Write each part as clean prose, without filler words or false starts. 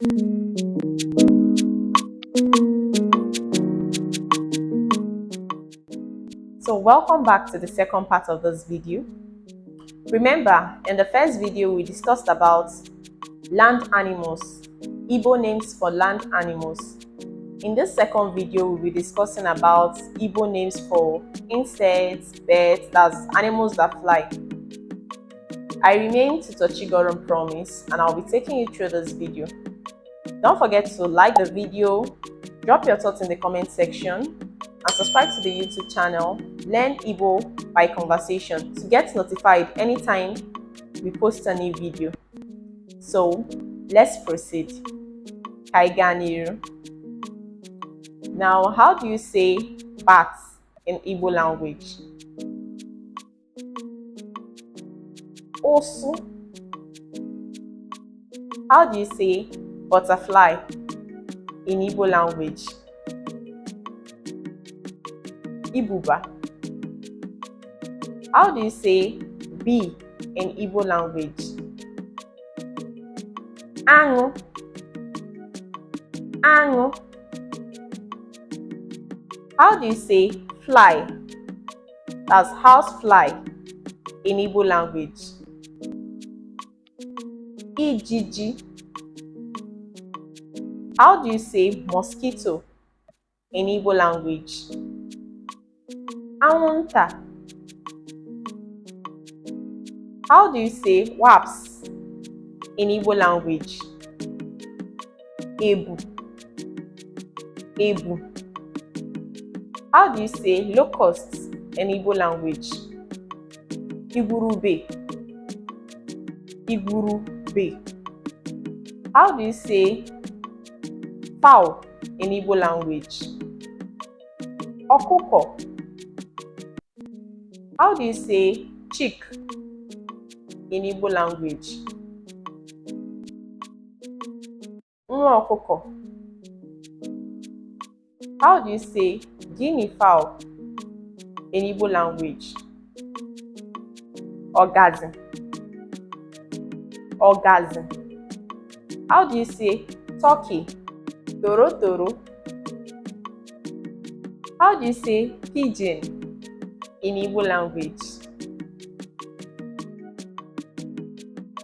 So welcome back to the second part of this video. Remember, in the first video we discussed about land animals, Igbo names for land animals. In this second video we'll be discussing about Igbo names for insects, birds, that's animals that fly. I remain Tutor Chigorum Promise, and I'll be taking you through this video. Don't forget to like the video, drop your thoughts in the comment section, and subscribe to the YouTube channel Learn Igbo by Conversation to get notified anytime we post a new video. So let's proceed. Kaiganiru. Now, how do you say bat in Igbo language? Osu. How do you say butterfly in Igbo language? Ibuba. How do you say bee in Igbo language? Angu. Angu. How do you say fly? That's house fly in Igbo language. Ijiji. How do you say mosquito in Igbo language? Anwụnta. How do you say wasps in Igbo language? Ebu. Ebu. How do you say locusts in Igbo language? Igurube. Igurube. How do you say fowl in Igbo language? Ọkụkọ. How do you say chick in Igbo language? Nwa ọkụkọ. How do you say guinea fowl in Igbo language? Ọgazị. Ọgazị. How do you say turkey? Toro toro. How do you say pigeon in Igbo language?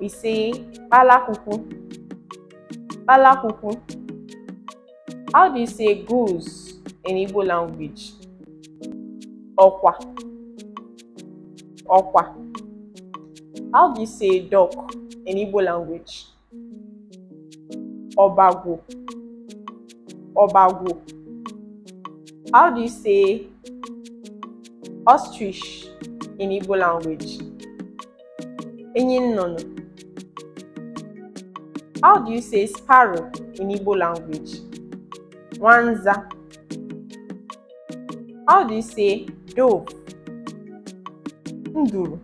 We say palakuku. Palakuku. How do you say goose in Igbo language? Ọkwa. Ọkwa. How do you say duck in Igbo language? Ọbagwo. Ọbagwo. How do you say ostrich in Igbo language? Enyinnonu. How do you say sparrow in Igbo language? Nwanza. How do you say dove? Nduru.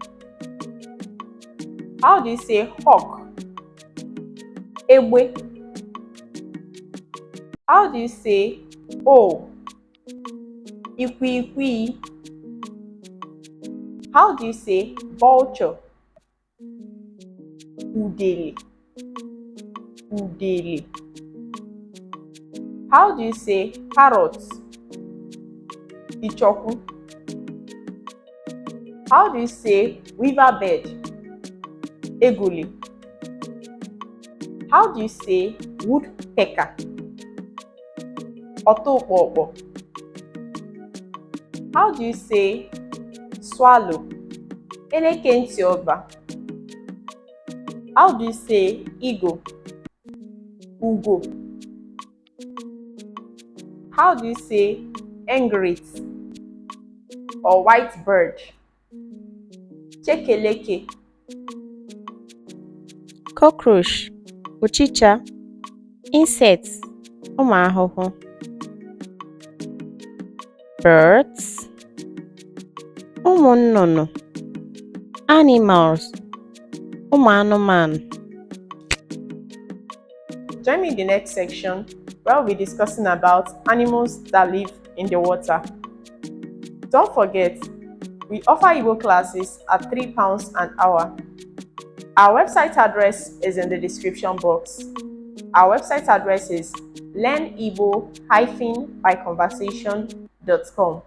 How do you say hawk? Egbe. How do you say owl? Ikwiikwi. How do you say vulture? Udele. Udele. How do you say parrot? Ichoku. How do you say weaver bird? Egoli. How do you say woodpecker? Otokpokpo. How do you say swallow? Elekentioba. How do you say eagle? Ugo. How do you say enrich or white bird? Chekeleke. Cockroach, uchicha, insects, ụmụ ahụhụ. Birds, ụmụ nnụnụ. Animals, ụmụ anụmanụ. Join me in the next section where we'll be discussing about animals that live in the water. Don't forget, we offer Igbo classes at £3 an hour. Our website address is in the description box. Our website address is learnibo-byconversation.com.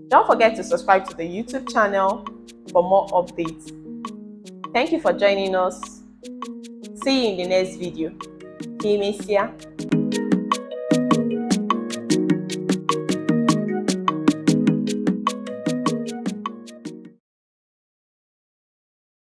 Don't forget to subscribe to the YouTube channel for more updates. Thank you for joining us. See you in the next video. Kimesia.